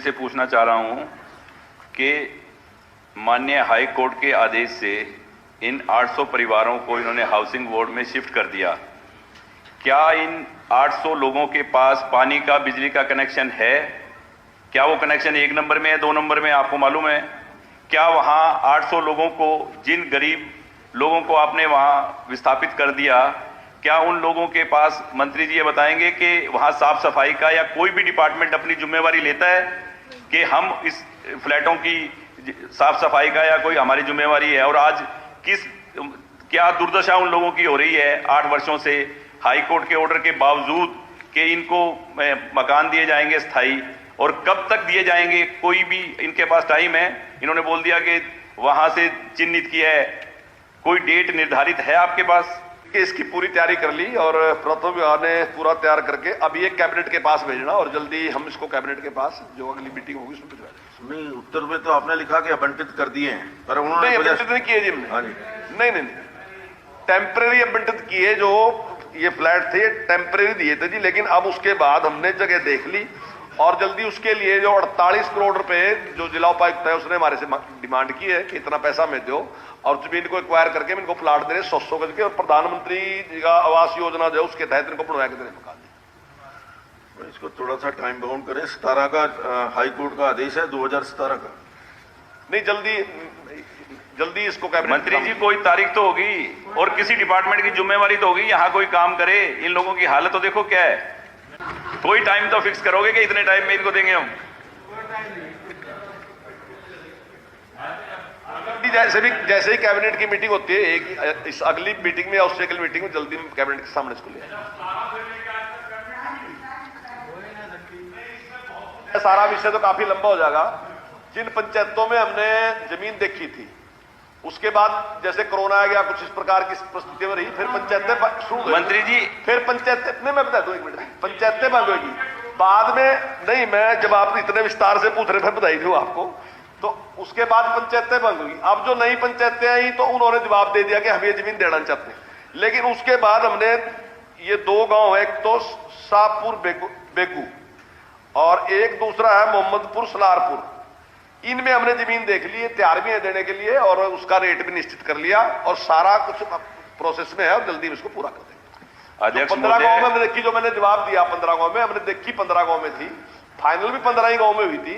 से पूछना चाह रहा हूं कि माननीय हाई कोर्ट के आदेश से इन 800 परिवारों को इन्होंने हाउसिंग बोर्ड में शिफ्ट कर दिया। क्या इन 800 लोगों के पास पानी का, बिजली का कनेक्शन है? क्या वो कनेक्शन 1 नंबर में है, 2 नंबर में? आपको मालूम है? क्या वहां 800 लोगों को, जिन गरीब लोगों को आपने वहां विस्थापित कर दिया, क्या उन लोगों के पास, मंत्री जी ये बताएंगे कि वहां साफ सफाई का या कोई भी डिपार्टमेंट अपनी जिम्मेवारी लेता है कि हम इस फ्लैटों की साफ सफाई का या कोई हमारी जिम्मेवारी है? और आज क्या दुर्दशा उन लोगों की हो रही है 8 वर्षों से, हाई कोर्ट के ऑर्डर के बावजूद कि इनको मकान दिए जाएंगे स्थायी, और कब तक दिए जाएंगे? कोई भी इनके पास टाइम है? इन्होंने बोल दिया कि वहां से चिन्हित किया है, कोई डेट निर्धारित है आपके पास? कि इसकी पूरी तैयारी कर ली और प्रथम विभाग ने पूरा तैयार करके अब ये कैबिनेट के पास भेजना और जल्दी हम इसको कैबिनेट के पास जो अगली मीटिंग होगी उसमें भिजवा देंगे। नहीं, उत्तर में तो आपने लिखा कि आवंटित कर दिए हैं, पर उन्होंने नहीं आवंटित नहीं किए जी हमने। हाँ जी, नहीं, टेम्परेरी आवंटित किए, जो ये फ्लैट थे टेम्परेरी दिए थे जी, लेकिन अब उसके बाद हमने जगह देख ली और जल्दी उसके लिए जो 48 करोड़ रुपए जो जिला उपायुक्त है उसने हमारे से डिमांड की है कि इतना पैसा मैं दो और जमीन को एक्वायर करके इनको प्लाट दे रहे 100 गज के, और प्रधानमंत्री जी का आवास योजना जो उसके तहत इनको बनवा के देने मकान। इसको थोड़ा सा टाइम बाउंड करें। 17 का हाई कोर्ट का आदेश है, 2017 का। नहीं, जल्दी इसको कैबिनेट। मंत्री जी कोई तारीख तो होगी और किसी डिपार्टमेंट की जिम्मेवारी तो होगी, यहाँ कोई काम करे। इन लोगों की हालत तो देखो क्या है। कोई टाइम तो फिक्स करोगे कि इतने टाइम में इनको देंगे हम? जैसे ही कैबिनेट की मीटिंग होती है, इस अगली मीटिंग में या उससे अगली मीटिंग में जल्दी कैबिनेट के सामने इसको ले सारा विषय तो काफी लंबा हो जाएगा। जिन पंचायतों में हमने जमीन देखी थी उसके बाद जैसे कोरोना आ गया, कुछ इस प्रकार की परिस्थिति में रही, फिर पंचायतें शुरू हुई। मंत्री जी फिर पंचायतें, मैं बता दूं 1 मिनट, पंचायतें बंद होगी बाद में। नहीं, मैं जब आप इतने विस्तार से पूछ रहे थे बधाई दूं आपको, तो उसके बाद पंचायतें बंद हुई। अब जो नई पंचायतें आई तो उन्होंने जवाब दे दिया कि हम ये जमीन देना चाहते हैं, लेकिन उसके बाद हमने ये 2 गांव है, एक तो शाहपुर बेगू और एक दूसरा है मोहम्मदपुर सलारपुर, इनमें हमने जमीन देख ली है, तैयार भी है देने के लिए और उसका रेट भी निश्चित कर लिया और सारा कुछ प्रोसेस में है और जल्दी इसको पूरा कर देंगे। 15 गांव में हमने देखी, जो मैंने जवाब दिया 15 गांव में हमने देखी, 15 गांव में थी, फाइनल भी 15 ही गांव में हुई थी,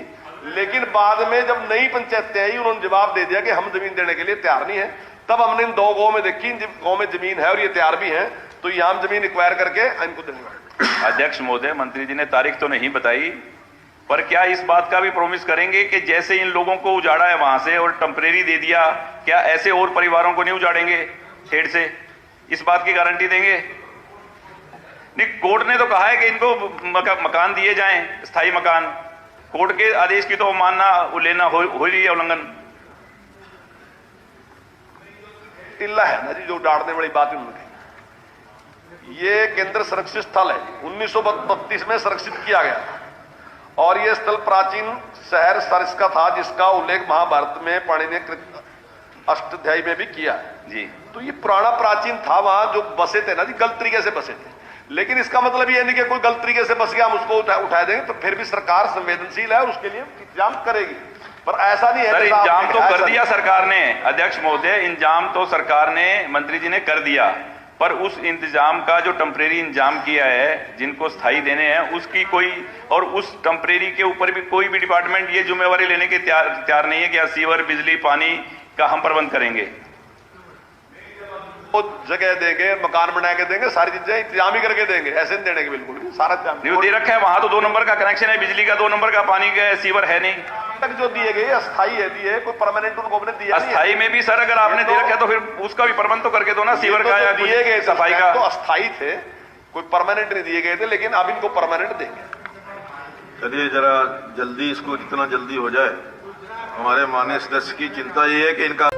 लेकिन बाद में जब नई पंचायतें आई उन्होंने जवाब दे दिया कि हम जमीन देने के लिए तैयार नहीं है। तब हमने इन 2 गांव में देखी, इन गांव में जमीन है और ये तैयार भी है, तो यहाँ हम जमीन एक्वायर करके इनको देंगे। अध्यक्ष महोदय, मंत्री जी ने तारीख तो नहीं बताई, पर क्या इस बात का भी प्रॉमिस करेंगे कि जैसे इन लोगों को उजाड़ा है वहां से और टेम्परेरी दे दिया, क्या ऐसे और परिवारों को नहीं उजाड़ेंगे खेड़ से? इस बात की गारंटी देंगे? नहीं, कोर्ट ने तो कहा है कि इनको मकान दिए जाएं, स्थायी मकान। कोर्ट के आदेश की तो मानना लेना हो रही है उल्लंघन। टिल्ला है ना जी, जो डांटने वाली बात उन्होंने कही। ये केंद्र संरक्षित स्थल है, 1932 में संरक्षित किया गया था और यह स्थल प्राचीन शहर सरस का था, जिसका उल्लेख महाभारत में पाणिनीय कृत अष्टाध्यायी में भी किया है जी। तो ये पुराना प्राचीन था, वहां जो बसे थे ना जी, गलत तरीके से बसे थे। लेकिन इसका मतलब ये नहीं कि कोई गलत तरीके से बस गया हम उसको उठा देंगे, तो फिर भी सरकार संवेदनशील है और उसके लिए इंतजाम करेगी। पर ऐसा नहीं है सर, इंतजाम तो कर दिया सरकार ने। अध्यक्ष महोदय, इंतजाम तो सरकार ने, मंत्री जी ने कर दिया, पर उस इंतजाम का जो टेम्परेरी इंतजाम किया है, जिनको स्थायी देने हैं, उसकी कोई, और उस टेम्परेरी के ऊपर भी कोई भी डिपार्टमेंट ये जिम्मेवारी लेने के तैयार नहीं है कि सीवर, बिजली, पानी का हम प्रबंध करेंगे। वो जगह देंगे, मकान बना के देंगे, सारी चीजें इंतजाम ही करके देंगे, ऐसे नहीं देने के बिल्कुल भी, सारा इंतजाम दे रखा है। वहां तो 2 नंबर का कनेक्शन है, बिजली का 2 नंबर का, पानी का, सीवर है नहीं। तक जो दिए गए अस्थाई है, दिए कोई परमानेंट उनको हमने दिया नहीं। अस्थाई में भी सर अगर आपने दे रखा है तो फिर उसका भी प्रबंध तो करके दो ना, सीवर का या दिए गए सफाई का। तो अस्थाई थे, कोई परमानेंट नहीं दिए गए थे, लेकिन अब इनको परमानेंट देंगे। चलिए जरा जल्दी इसको, जितना जल्दी हो जाए। हमारे माननीय सदस्य की चिंता ये है कि इनका